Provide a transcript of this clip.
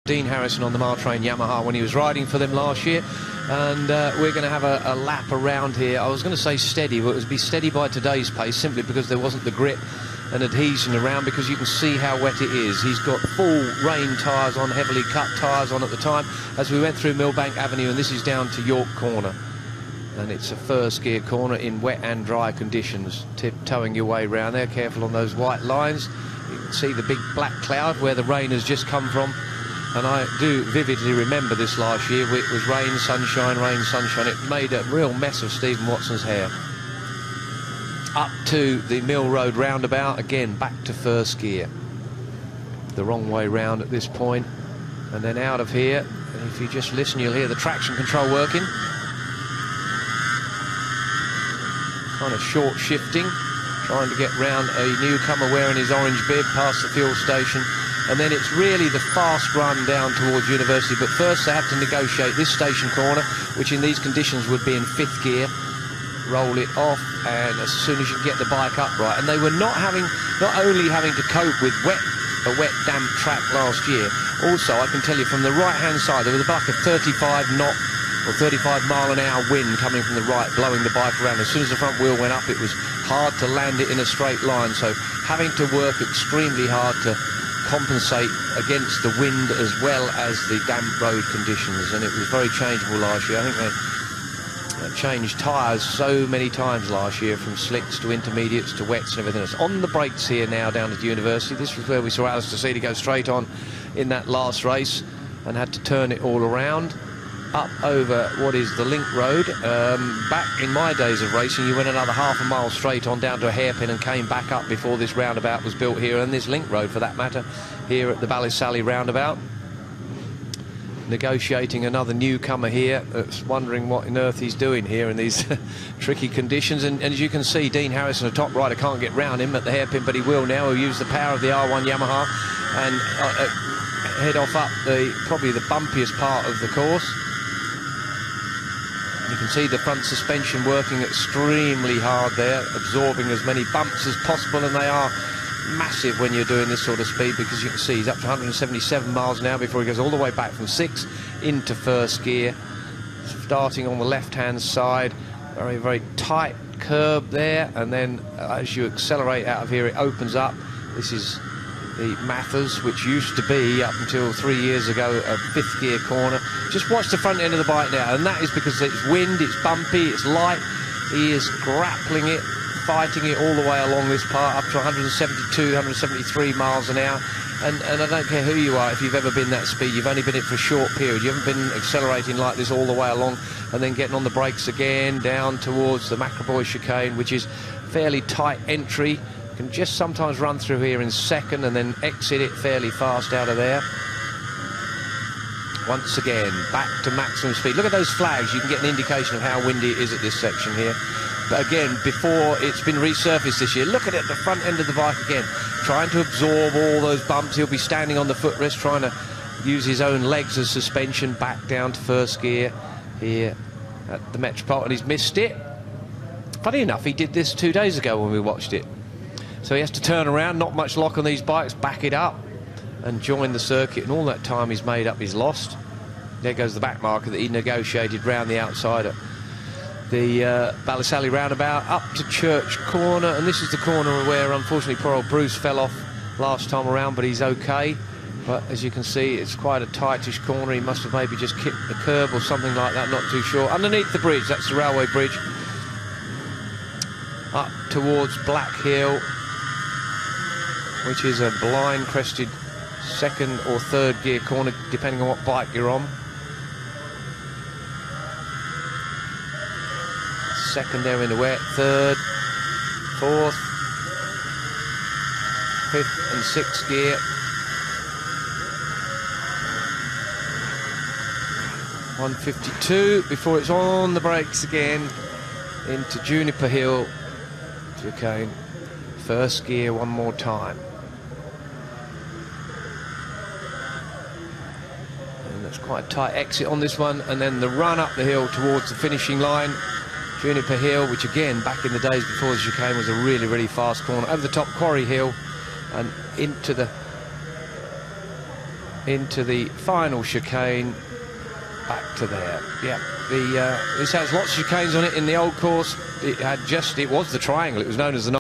Dean Harrison on the Martrain Yamaha when he was riding for them last year, and we're going to have a lap around here. I was going to say steady, but it would be steady by today's pace simply because there wasn't the grip and adhesion around, because you can see how wet it is. He's got full rain tyres on, heavily cut tyres on at the time as we went through Millbank Avenue, and this is down to York Corner, and it's a first gear corner in wet and dry conditions. Tiptoeing your way round there, careful on those white lines. You can see the big black cloud where the rain has just come from. And I do vividly remember this last year. It was rain, sunshine, rain, sunshine. It made a real mess of Stephen Watson's hair. Up to the Mill Road roundabout, again back to first gear. The wrong way round at this point. And then out of here, and if you just listen, you'll hear the traction control working. Kind of short shifting, trying to get round a newcomer wearing his orange bib past the fuel station. And then it's really the fast run down towards University. But first they have to negotiate this station corner, which in these conditions would be in fifth gear. Roll it off, and as soon as you can get the bike upright. And they were not only having to cope with a wet, damp track last year. Also, I can tell you from the right-hand side, there was about a 35 knot or 35 mile an hour wind coming from the right, blowing the bike around. As soon as the front wheel went up, it was hard to land it in a straight line. So having to work extremely hard to compensate against the wind as well as the damp road conditions, and it was very changeable last year. I think they changed tyres so many times last year, from slicks to intermediates to wets and everything else. On the brakes here now down at University. This was where we saw Alistair Seeley go straight on in that last race and had to turn it all around up over what is the Link Road. Back in my days of racing, you went another half a mile straight on down to a hairpin and came back up before this roundabout was built here, and this Link Road for that matter, here at the Ballysally roundabout. Negotiating another newcomer here that's wondering what on earth he's doing here in these tricky conditions. And as you can see, Dean Harrison, a top rider, can't get round him at the hairpin, but he will now. He'll use the power of the R1 Yamaha and head off up probably the bumpiest part of the course. You can see the front suspension working extremely hard there, absorbing as many bumps as possible, and they are massive when you're doing this sort of speed, because you can see he's up to 177 miles an hour before he goes all the way back from 6 into first gear. Starting on the left-hand side, very, very tight curb there, and then as you accelerate out of here, it opens up. This is the Mathers, which used to be, up until 3 years ago, a fifth gear corner. Just watch the front end of the bike now, and that is because it's wind, it's bumpy, it's light. He is grappling it, fighting it all the way along this part, up to 172, 173 miles an hour. And I don't care who you are, if you've ever been that speed, you've only been it for a short period. You haven't been accelerating like this all the way along and then getting on the brakes again down towards the Macroboy chicane, which is fairly tight entry. Can just sometimes run through here in second and then exit it fairly fast out of there. Once again, back to maximum speed. Look at those flags. You can get an indication of how windy it is at this section here. But again, before it's been resurfaced this year, look at it, the front end of the bike again, trying to absorb all those bumps. He'll be standing on the footrest, trying to use his own legs as suspension, back down to first gear here at the Metropolitan. He's missed it. Funny enough, he did this 2 days ago when we watched it. So he has to turn around, not much lock on these bikes, back it up and join the circuit, and all that time he's made up, he's lost. There goes the back marker that he negotiated round the outside at the Ballysally roundabout, up to Church Corner, and this is the corner where unfortunately poor old Bruce fell off last time around, but he's okay. But as you can see, it's quite a tightish corner. He must have maybe just kicked the curb or something like that, not too sure. Underneath the bridge, that's the railway bridge, up towards Black Hill, which is a blind crested second or third gear corner, depending on what bike you're on. Second there in the wet, third, fourth, fifth and sixth gear. .152 before it's on the brakes again into Juniper Hill chicane. First gear one more time. And that's quite a tight exit on this one, and then the run up the hill towards the finishing line. Juniper Hill, which again, back in the days before the chicane, was a really, really fast corner. Over the top Quarry Hill and into the into the final chicane, back to there. Yeah, this has lots of chicanes on it. In the old course, it was the triangle. It was known as the